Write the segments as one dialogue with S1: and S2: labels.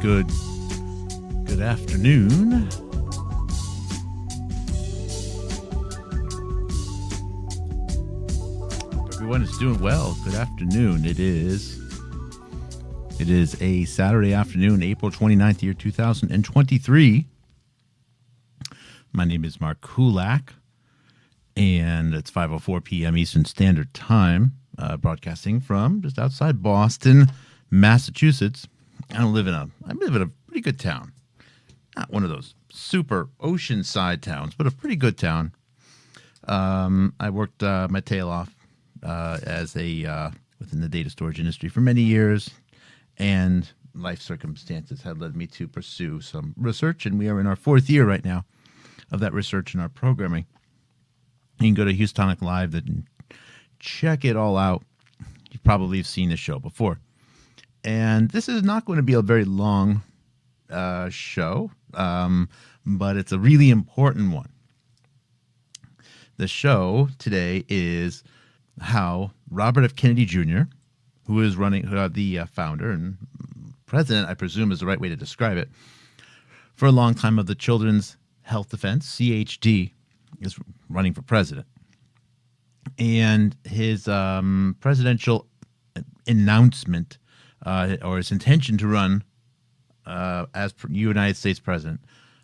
S1: Good afternoon. Hope everyone is doing well. Good afternoon. It is a Saturday afternoon, April 29th, year 2023. My name is Mark Kulak, and it's 5:04 p.m. Eastern Standard Time, broadcasting from just outside Boston, Massachusetts. I live in a pretty good town. Not one of those super oceanside towns, but a pretty good town. I worked my tail off as within the data storage industry for many years, and life circumstances had led me to pursue some research, and we are in our fourth year right now of that research and our programming. You can go to Houstonic Live and check it all out. You probably have seen the show before. And this is not going to be a very long show, but it's a really important one. The show today is how Robert F. Kennedy Jr., who is running, the founder and president, I presume is the right way to describe it, for a long time of the Children's Health Defense, CHD, is running for president. And his presidential announcement, or his intention to run as United States president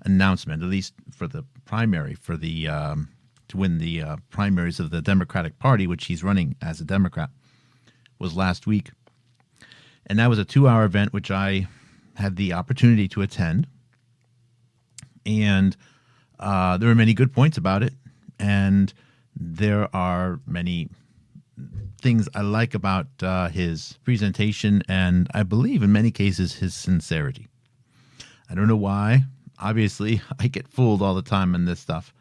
S1: announcement, at least for the primary, for the to win the primaries of the Democratic Party, which he's running as a Democrat, was last week. And that was a 2-hour event, which I had the opportunity to attend. And there were many good points about it. And there are many things I like about his presentation, and I believe in many cases his sincerity. I don't know why. Obviously, I get fooled all the time in this stuff.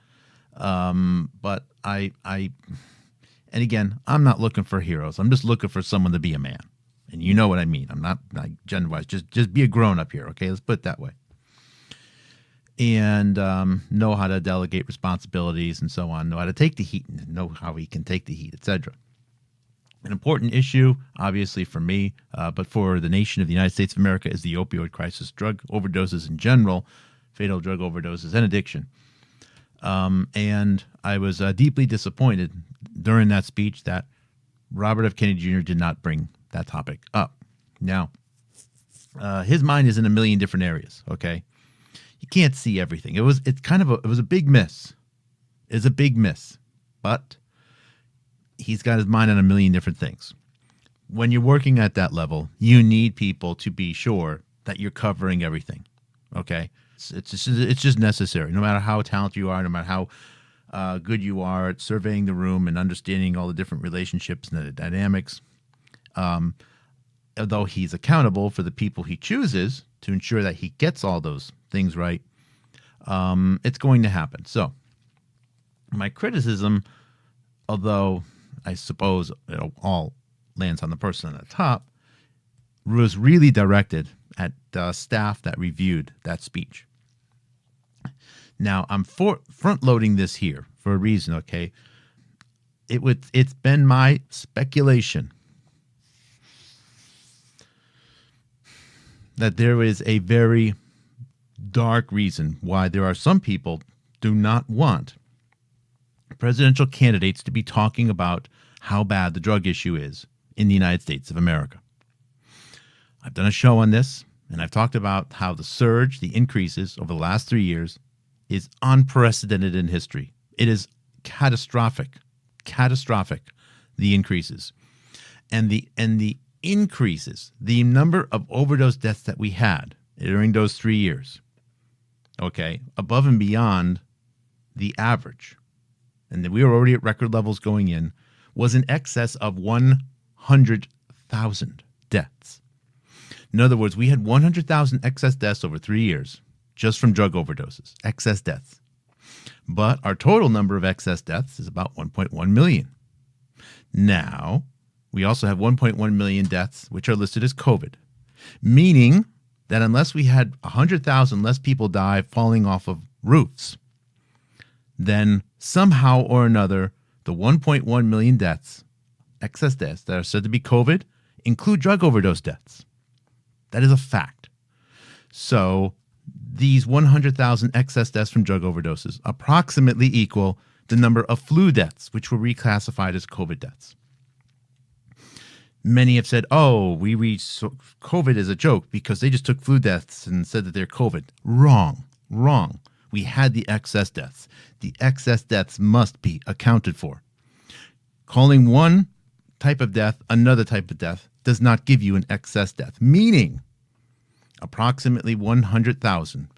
S1: But and again, I'm not looking for heroes. I'm just looking for someone to be a man. And you know what I mean. I'm not like gender-wise. Just be a grown-up here, okay? Let's put it that way. And know how to delegate responsibilities and so on. Know how to take the heat and know how he can take the heat, etc. An important issue, obviously, for me, but for the nation of the United States of America, is the opioid crisis, drug overdoses in general, fatal drug overdoses, and addiction. And I was deeply disappointed during that speech that Robert F. Kennedy Jr. did not bring that topic up. Now, his mind is in a million different areas, okay? You can't see everything. It was a big miss. It's a big miss, but he's got his mind on a million different things. When you're working at that level, you need people to be sure that you're covering everything. Okay, it's just necessary. No matter how talented you are, no matter how good you are at surveying the room and understanding all the different relationships and the dynamics. Although he's accountable for the people he chooses to ensure that he gets all those things right, it's going to happen. So my criticism, although I suppose it all lands on the person at the top, was really directed at staff that reviewed that speech. Now, I'm front-loading this here for a reason, okay? It's been my speculation that there is a very dark reason why there are some people do not want presidential candidates to be talking about how bad the drug issue is in the United States of America. I've done a show on this, and I've talked about how the surge, the increases over the last 3 years, is unprecedented in history. It is catastrophic, the increases. And the increases, the number of overdose deaths that we had during those 3 years, okay, above and beyond the average, and we were already at record levels going in, was in excess of 100,000 deaths. In other words, we had 100,000 excess deaths over 3 years just from drug overdoses, excess deaths. But our total number of excess deaths is about 1.1 million. Now, we also have 1.1 million deaths, which are listed as COVID, meaning that unless we had 100,000 less people die falling off of roofs, then somehow or another, the 1.1 million deaths, excess deaths that are said to be COVID, include drug overdose deaths. That is a fact. So these 100,000 excess deaths from drug overdoses approximately equal the number of flu deaths, which were reclassified as COVID deaths. Many have said, oh, we read COVID as a joke because they just took flu deaths and said that they're COVID. Wrong. We had the excess deaths. The excess deaths must be accounted for. Calling one type of death another type of death does not give you an excess death, meaning approximately 100,000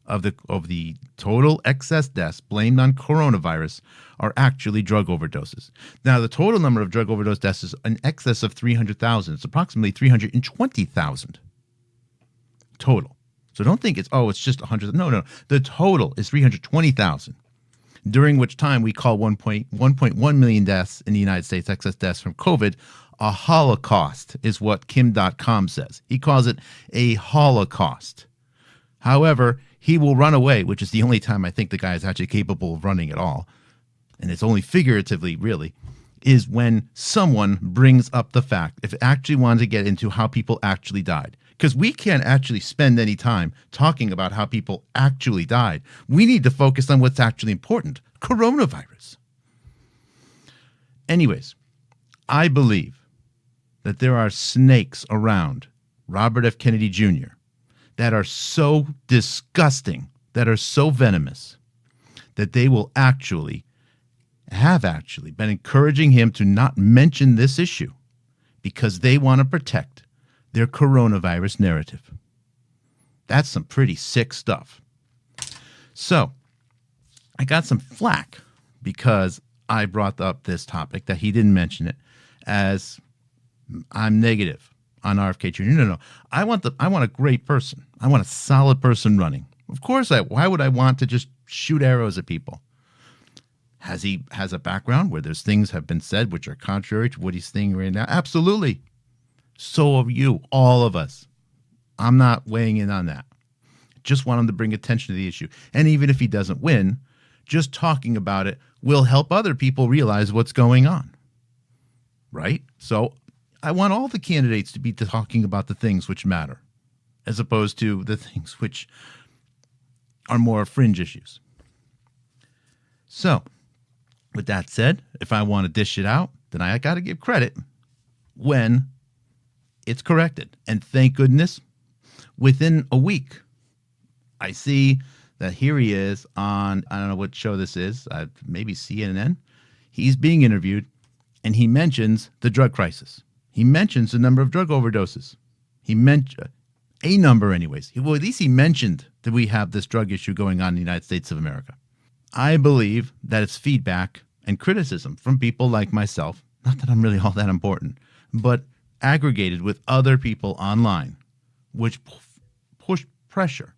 S1: of the total excess deaths blamed on coronavirus are actually drug overdoses. Now, the total number of drug overdose deaths is in excess of 300,000. It's approximately 320,000 total. So don't think it's just 100. No. The total is 320,000, during which time we call 1.1 million deaths in the United States, excess deaths from COVID, a holocaust, is what Kim.com says. He calls it a holocaust. However, he will run away, which is the only time I think the guy is actually capable of running at all, and it's only figuratively, really, is when someone brings up the fact, if it actually wanted to get into how people actually died. Because we can't actually spend any time talking about how people actually died. We need to focus on what's actually important, coronavirus. Anyways, I believe that there are snakes around Robert F. Kennedy Jr. that are so disgusting, that are so venomous, that they will have actually been encouraging him to not mention this issue because they want to protect their coronavirus narrative. That's some pretty sick stuff. So I got some flack because I brought up this topic, that he didn't mention it, as I'm negative on RFK Jr. No. I want a great person. I want a solid person running. Of course, why would I want to just shoot arrows at people? Has a background where there's things have been said which are contrary to what he's saying right now? Absolutely. So have you, all of us. I'm not weighing in on that. Just want him to bring attention to the issue. And even if he doesn't win, just talking about it will help other people realize what's going on. Right? So I want all the candidates to be talking about the things which matter, as opposed to the things which are more fringe issues. So, with that said, if I want to dish it out, then I got to give credit when it's corrected. And thank goodness, within a week, I see that here he is on, I don't know what show this is, maybe CNN. He's being interviewed, and he mentions the drug crisis. He mentions the number of drug overdoses. He mentioned a number anyways. Well, at least he mentioned that we have this drug issue going on in the United States of America. I believe that it's feedback and criticism from people like myself, not that I'm really all that important, but aggregated with other people online, which push pressure.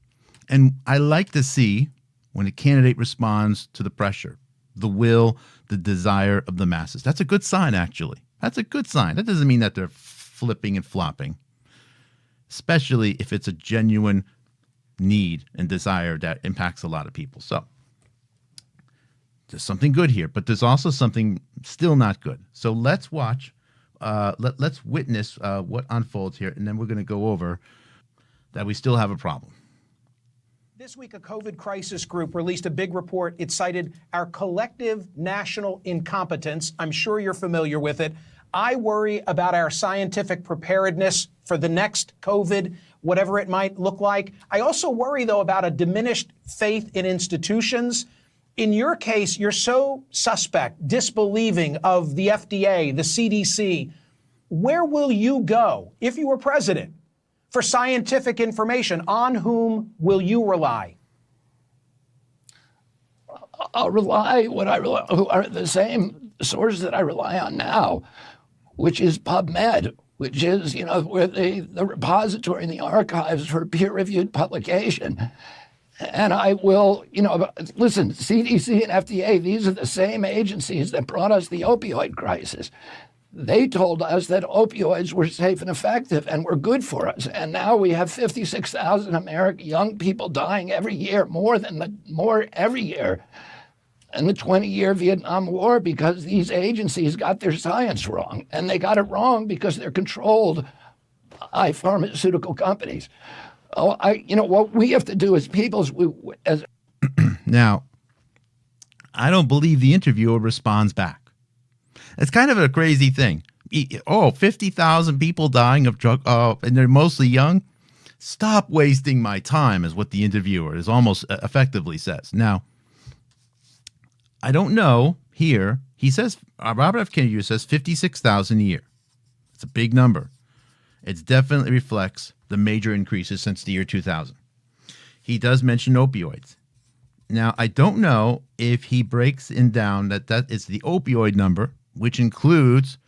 S1: And I like to see when a candidate responds to the pressure, the will, the desire of the masses. That's a good sign, actually. That's a good sign. That doesn't mean that they're flipping and flopping, especially if it's a genuine need and desire that impacts a lot of people. So there's something good here, but there's also something still not good. So let's watch, let's witness what unfolds here, and then we're going to go over that we still have a problem.
S2: This week, a COVID crisis group released a big report. It cited our collective national incompetence. I'm sure you're familiar with it. I worry about our scientific preparedness for the next COVID, whatever it might look like. I also worry, though, about a diminished faith in institutions. In your case, you're so suspect, disbelieving of the FDA, the CDC. Where will you go if you were president for scientific information? On whom will you rely?
S3: I'll rely who are the same sources that I rely on now, which is PubMed, which is, where the repository in the archives for peer-reviewed publication. And I will, listen, CDC and FDA, these are the same agencies that brought us the opioid crisis. They told us that opioids were safe and effective and were good for us. And now we have 56,000 American young people dying every year, more every year in the 20-year Vietnam War, because these agencies got their science wrong. And they got it wrong because they're controlled by pharmaceutical companies. Oh, what we have to do as people as
S1: Now, I don't believe the interviewer responds back. It's kind of a crazy thing. 50,000 people dying of drug, and they're mostly young. Stop wasting my time is what the interviewer is almost effectively says. Now, I don't know here. He says, Robert F. Kennedy says 56,000 a year. It's a big number. It definitely reflects the major increases since the year 2000. He does mention opioids. Now, I don't know if he breaks in down that is the opioid number, which includes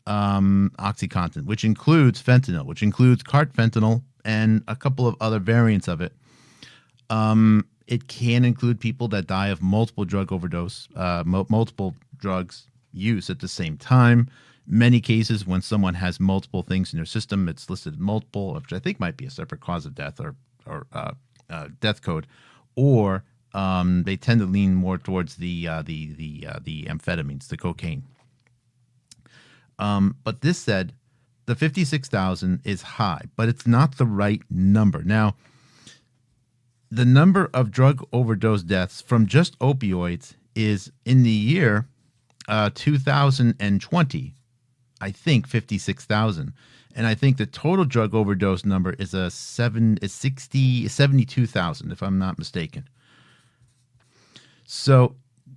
S1: OxyContin, which includes fentanyl, which includes carfentanil, and a couple of other variants of it. It can include people that die of multiple drug overdose, multiple drugs use at the same time. Many cases, when someone has multiple things in their system, it's listed multiple, which I think might be a separate cause of death or death code, or they tend to lean more towards the amphetamines, the cocaine. But this said, the 56,000 is high, but it's not the right number. Now, the number of drug overdose deaths from just opioids is in the year 2020, I think 56,000. And I think the total drug overdose number is 72,000, if I'm not mistaken. So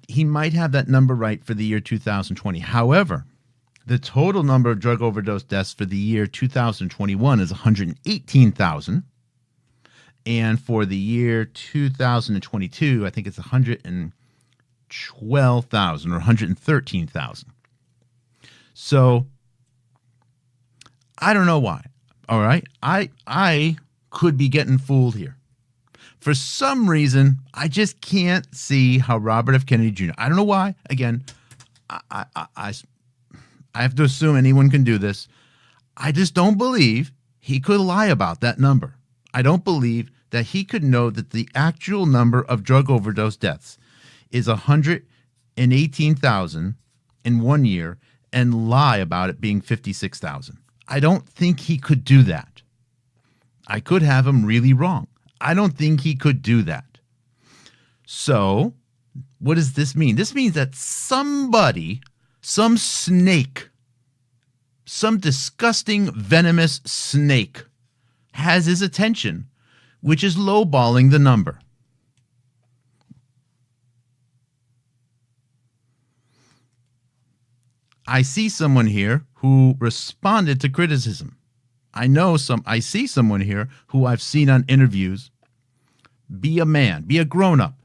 S1: he might have that number right for the year 2020. However, the total number of drug overdose deaths for the year 2021 is 118,000. And for the year 2022, I think it's 112,000 or 113,000. So I don't know why. All right. I could be getting fooled here. For some reason, I just can't see how Robert F. Kennedy Jr. I don't know why. Again, I have to assume anyone can do this. I just don't believe he could lie about that number. I don't believe that he could know that the actual number of drug overdose deaths is 118,000 in 1 year and lie about it being 56,000. I don't think he could do that. I could have him really wrong. I don't think he could do that. So, what does this mean? This means that somebody, some snake, some disgusting, venomous snake has his attention, which is lowballing the number. I see someone here who responded to criticism. I see someone here who I've seen on interviews be a man, be a grown-up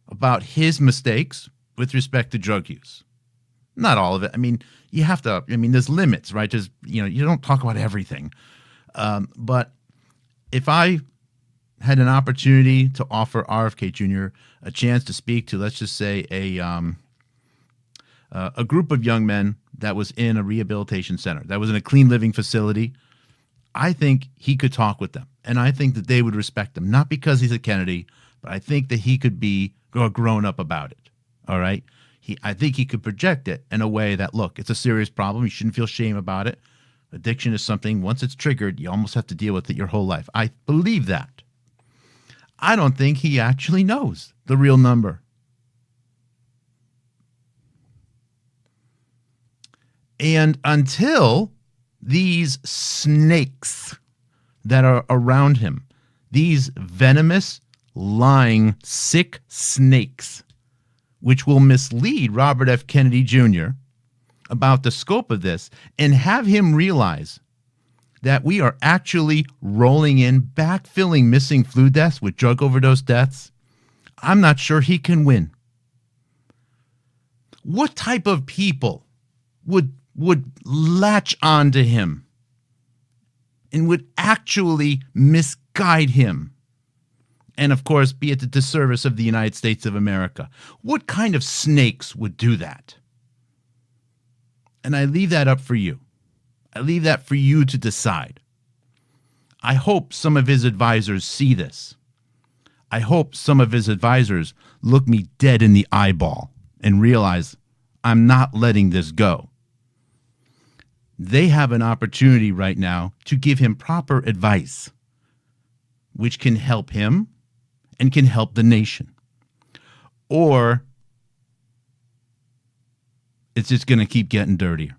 S1: about his mistakes with respect to drug use. Not all of it. I mean, there's limits, right? You don't talk about everything. But if I had an opportunity to offer RFK Jr. a chance to speak to, let's just say, a group of young men that was in a rehabilitation center, that was in a clean living facility, I think he could talk with them. And I think that they would respect him, not because he's a Kennedy, but I think that he could be grown up about it. All right? I think he could project it in a way that, look, it's a serious problem. You shouldn't feel shame about it. Addiction is something, once it's triggered, you almost have to deal with it your whole life. I believe that. I don't think he actually knows the real number. And until these snakes that are around him, these venomous, lying, sick snakes, which will mislead Robert F. Kennedy Jr. about the scope of this and have him realize that we are actually rolling in, backfilling missing flu deaths with drug overdose deaths, I'm not sure he can win. What type of people would latch on to him and would actually misguide him? And, of course, be at the disservice of the United States of America. What kind of snakes would do that? And I leave that up for you. I leave that for you to decide. I hope some of his advisors see this. I hope some of his advisors look me dead in the eyeball and realize I'm not letting this go. They have an opportunity right now to give him proper advice. which can help him and can help the nation. Or it's just going to keep getting dirtier.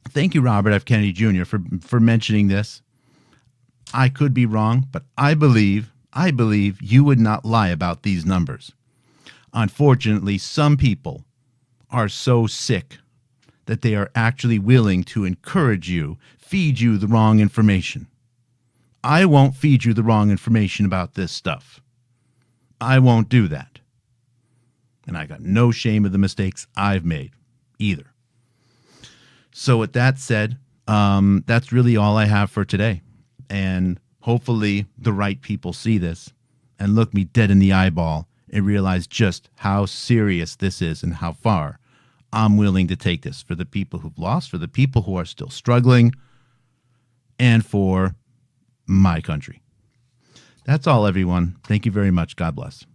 S1: Thank you, Robert F. Kennedy Jr., for mentioning this. I could be wrong, but I believe you would not lie about these numbers. Unfortunately, some people are so sick that they are actually willing to encourage you, feed you the wrong information. I won't feed you the wrong information about this stuff. I won't do that. And I got no shame of the mistakes I've made either. So with that said, that's really all I have for today. And hopefully the right people see this and look me dead in the eyeball and realize just how serious this is and how far I'm willing to take this for the people who've lost, for the people who are still struggling, and for my country. That's all, everyone. Thank you very much. God bless.